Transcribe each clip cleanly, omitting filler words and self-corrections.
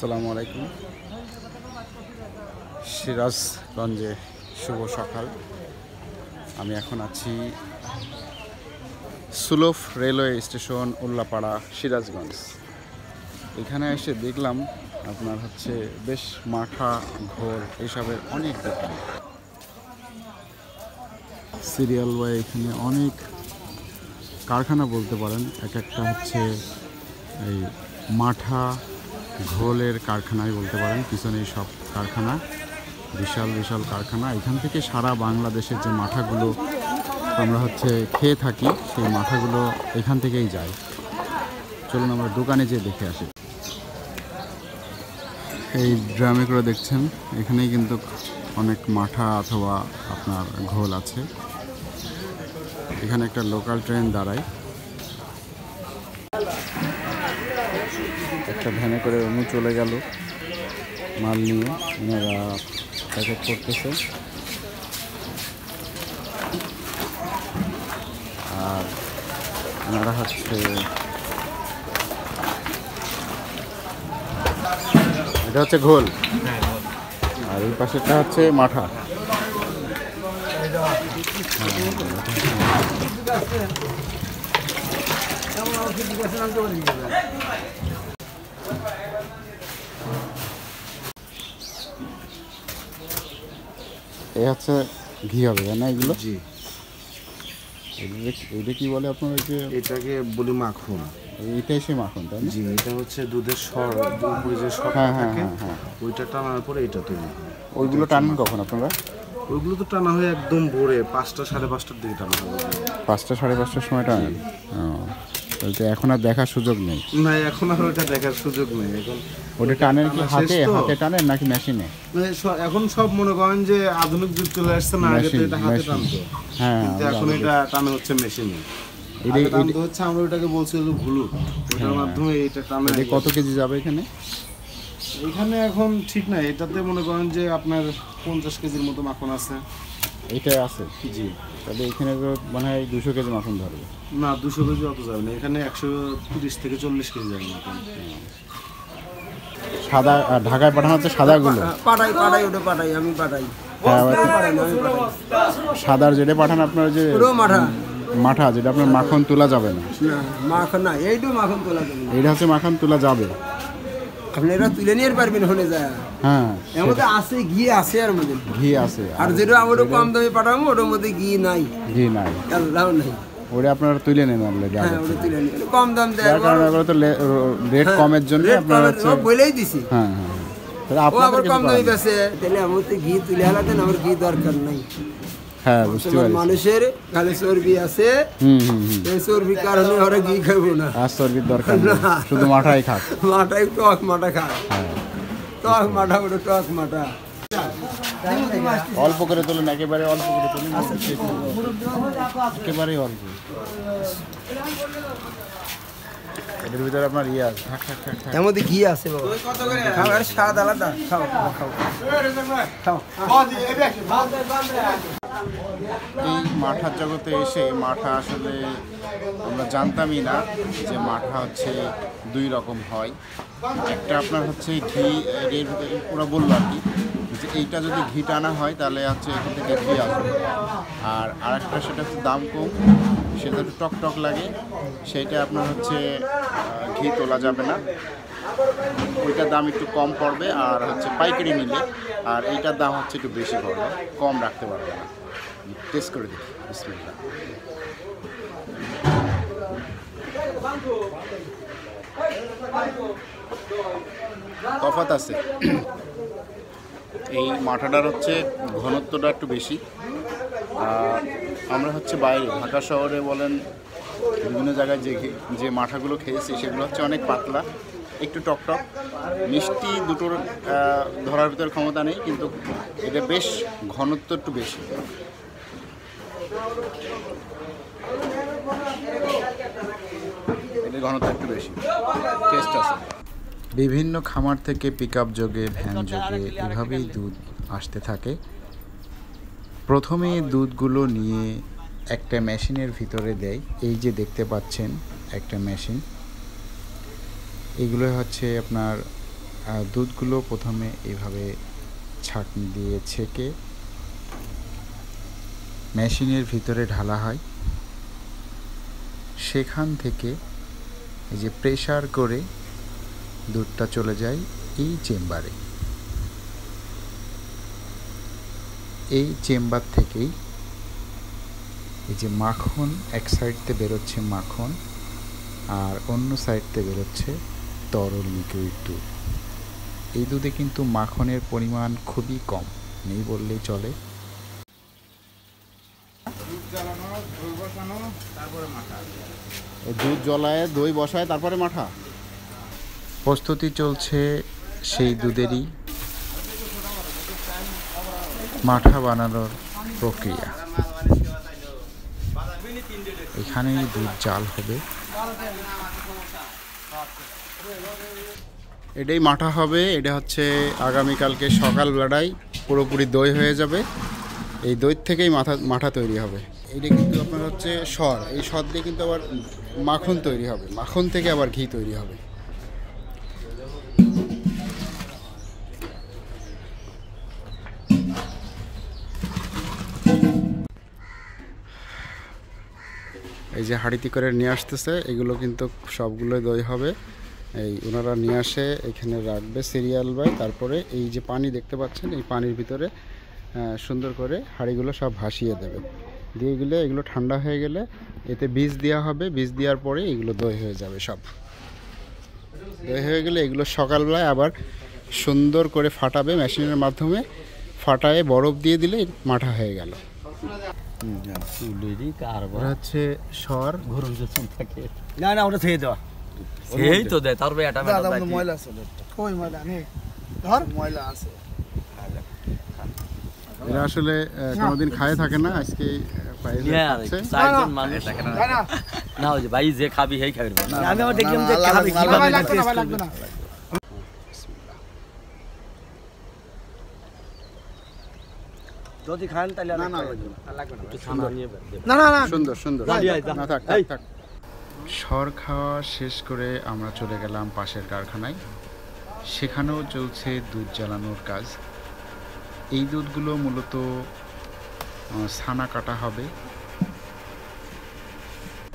আসসালামু আলাইকুম। সিরাজগঞ্জে শুভ সকাল। আমি এখন আছি সুলভ রেলওয়ে স্টেশন, উল্লাপাড়া, সিরাজগঞ্জ। এখানে এসে দেখলাম আপনার হচ্ছে বেশ মাঠা, ঘোল এইসবের অনেক দোকান, সিরিয়াল ওয়াই। এখানে অনেক কারখানা বলতে পারেন। এক একটা হচ্ছে এই মাঠা ঘোলের কারখানায় বলতে পারেন। পিছনে সব কারখানা, বিশাল বিশাল কারখানা। এখান থেকে সারা বাংলাদেশের যে মাঠাগুলো আমরা হচ্ছে খেয়ে থাকি, সেই মাঠাগুলো এখান থেকেই যায়। চলুন আমরা দোকানে যেয়ে দেখে আসি। এই ড্রামে করে দেখছেন, এখানেই কিন্তু অনেক মাঠা অথবা আপনার ঘোল আছে। এখানে একটা লোকাল ট্রেন দাঁড়ায়, একটা ভ্যানে করে উনি চলে গেল মাল নিয়ে। ওনারা প্যাকেট করতেছে, আর ওনারা হচ্ছে এটা হচ্ছে ঘোল, আর এই পাশেটা হচ্ছে মাঠা। এই হচ্ছে ঘি হবে না এগুলো? জি, এটা কি বলে আপনার? এটাকে বলি মাখন। এইটাই সে মাখন, তাই না? জি, এটা হচ্ছে দুধের সর, উপরে যে সর থাকে ওইটা টানার পরে এটা তৈরি। ওইগুলো টানেন কখন আপনারা? ওইগুলো তো টানা হয় একদম ভোরে 5টা সাড়ে 5টার দিকে টানা হয়। 5টা সাড়ে 5টার সময় টানেন? তো এখন আর দেখার সুযোগ নেই? না, এখন আর ওটা দেখার সুযোগ নেই। এখন ওটা টানেন কি হাতে হাতে টানেন নাকি মেশিনে? এখন সব মনে করেন যে আধুনিক যুগ চলে আসছে না, আগে তো এটা হাতে টানতো। হ্যাঁ, এখন এটা টানা হচ্ছে মেশিনে। এটা টানতে হচ্ছে, আমরা ওটাকে বলছি হলো ঘুলু। ওটার মাধ্যমে এটা টানা। কত কেজি যাবে এখানে? এখানে এখন ঠিক না, এটাতে মনে করেন যে আপনার 50 কেজির মতো মাখন আছে। এইটাই আছে? জি। তাহলে এখানে তো মনে হয় 200 কেজি মাখন ধরবে। না, 200 কেজি অত যাবে না, এখানে 130 থেকে 40 কেজি যাবে মাখন। সাদা ঢাকায় পাঠানো হচ্ছে সাদাগুলো? পাঠাই ওটা পাঠাই, আমি পাঠাই। সাদার যেটা পাঠান আপনার, যে মাঠা, যেটা আপনার মাখন তোলা যাবে না? মাখন না, এইটু মাখন তোলা যাবে না। এইটা হচ্ছে মাখন তোলা যাবে, আপনারা তুলে নিয়ে পারবেন হলে যায়। হ্যাঁ, এর মধ্যে আছে ঘি, আছে আর মধ্যে ঘি আছে। আর যেটা আমরা কম দামে পাঠাবো ওটার মধ্যে ঘি নাই, ঘি নাই, আল্লাহ নাই। ওটা আপনারা তুলে নেন অলরেডি? হ্যাঁ, ওটা তুলে নিয়ে কম দাম দেয়, কারণ ওগুলো তো রেট কমের জন্য আপনারা হচ্ছে বলেই দিছি। হ্যাঁ হ্যাঁ, তাহলে ও আবার আপনাদের কম দামে বেচে, তাহলে আমার তো ঘি তুলে হালাতেন, আমার ঘি দরকার নাই। হ্যাঁ, বুঝতে পারছি। মানুষের খালি চর্বি আছে, এই চর্বির কারণে ওরা ঘি খাবো না। আর চর্বির দরকার নেই, শুধু মাঠাই খাক। মাঠাই টক মাঠা খায়, টক মাঠা, ওটা টক মাঠা। অল্প করে তুলুন, একেবারে অল্প করে তুলুন, একেবারে অল্প। এদের ভিতরে আপনার ইয়ে আছে, এর মধ্যে ঘি আছে বাবা, খাও আর স্বাদ আলাদা। খাও খাও খাও। এই মাঠার জগতে এসে, মাঠা আসলে আমরা জানতামই না যে মাঠা হচ্ছে 2 রকম হয়। একটা আপনার হচ্ছে ঘি, এর পুরো বললো আর কি, যে এইটা যদি ঘি টানা হয় তাহলে হচ্ছে এখান থেকে ঘি আসবে। আর আরেকটা, সেটা হচ্ছে দাম কম, সেটা একটু টক টক লাগে, সেইটা আপনার হচ্ছে ঘি তোলা যাবে না, ওইটার দাম একটু কম পড়বে। আর হচ্ছে পাইকারি নিলে, আর এইটার দাম হচ্ছে একটু বেশি পড়বে, কম রাখতে পারবে না। টেস্ট করে দেখি, বিসমিল্লাহ। তফাৎ আছে। এই মাঠাটার হচ্ছে ঘনত্বটা একটু বেশি। আর আমরা হচ্ছে বাইরে ঢাকা শহরে বলেন, বিভিন্ন জায়গায় যে মাঠাগুলো খেয়েছি সেগুলো হচ্ছে অনেক পাতলা, একটু টকটক মিষ্টি, দুটোর ধরার ভিতরে ক্ষমতা নেই, কিন্তু এটা বেশ ঘনত্ব একটু বেশি। এদের ঘনত্ব একটু বেশি, টেস্ট আছে। বিভিন্ন খামার থেকে পিকআপ যোগে, ভ্যান যোগে এভাবেই দুধ আসতে থাকে। প্রথমে দুধগুলো নিয়ে একটা মেশিনের ভিতরে দেয়। এই যে দেখতে পাচ্ছেন একটা মেশিন, এগুলো হচ্ছে আপনার দুধগুলো প্রথমে এভাবে ছাঁকনি দিয়ে ছেঁকে মেশিনের ভিতরে ঢালা হয়। সেখান থেকে এই যে প্রেসার করে দুধটা চলে যায় এই চেম্বারে। এই চেম্বার থেকেই এই যে মাখন, এক সাইড থেকে বেরোচ্ছে মাখন আর অন্য সাইড থেকে বেরোচ্ছে তরল লিকুইড দুধ। এই দুধে কিন্তু মাখনের পরিমাণ খুবই কম, নেই বললেই চলে। দুধ জ্বলায় দই বসায় তারপরে মাঠা। প্রস্তুতি চলছে সেই দুধেরই মাঠা বানানোর প্রক্রিয়া। এখানেই দুধ জাল হবে। এটাই মাঠা হবে। এটা হচ্ছে আগামীকালকে সকালবেলায় পুরোপুরি দই হয়ে যাবে। এই দই থেকেই মাঠা তৈরি হবে। এটা কিন্তু আপনার হচ্ছে সর, এই সর দিয়ে কিন্তু আবার মাখন তৈরি হবে, মাখন থেকে আবার ঘি তৈরি হবে। এই যে হাঁড়িতে করে নিয়ে আসতেছে, এগুলো কিন্তু সবগুলোই দই হবে। এই ওনারা নিয়ে আসে, এখানে রাখবে সিরিয়াল বাই। তারপরে এই যে পানি দেখতে পাচ্ছেন, এই পানির ভিতরে সুন্দর করে হাঁড়িগুলো সব ভাসিয়ে দেবে। দিয়ে গেলে এগুলো ঠান্ডা হয়ে গেলে এতে বীজ দেওয়া হবে। বীজ দেওয়ার পরে এগুলো দই হয়ে যাবে। সব দই হয়ে গেলে এগুলো সকালবেলায় আবার সুন্দর করে ফাটাবে মেশিনের মাধ্যমে। ফাটায় বরফ দিয়ে দিলে মাঠা হয়ে গেল। ওটা হচ্ছে সর। না না, ওটা থেকে দেওয়া। এই তো দেয়, তারপরে এটা ময়লা আছে, ওই ময়লা নেই, ধর ময়লা আছে। এরা আসলে কোনোদিন খায় থাকে না, আজকে চারজন মানুষ না, ওই যে ভাই যে খাবি সেই খাবি। আমি আবার দেখলাম যে খাবে কিভাবে লাগবে না। যদি খান তাহলে না না না, সুন্দর সুন্দর। না থাক থাক থাক। সর খাওয়া শেষ করে আমরা চলে গেলাম পাশের কারখানায়। সেখানেও চলছে দুধ জ্বালানোর কাজ। এই দুধগুলো মূলত ছানা কাটা হবে।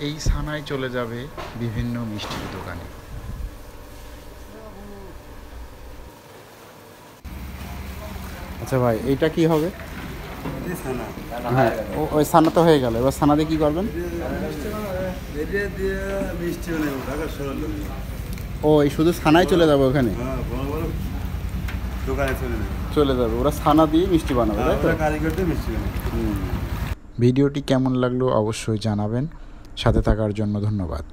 এই ছানায় চলে যাবে বিভিন্ন মিষ্টির দোকানে। আচ্ছা ভাই, এইটা কি হবে? হ্যাঁ, ওই ছানা তো হয়ে গেল। এবার ছানা দিয়ে কি করবেন? ও, এই শুধু ছানায় চলে যাবে ওখানে? চলে যাবে, ওরা ছানা দিয়ে মিষ্টি বানাবে, তাই তো? ভিডিওটি কেমন লাগলো অবশ্যই জানাবেন। সাথে থাকার জন্য ধন্যবাদ।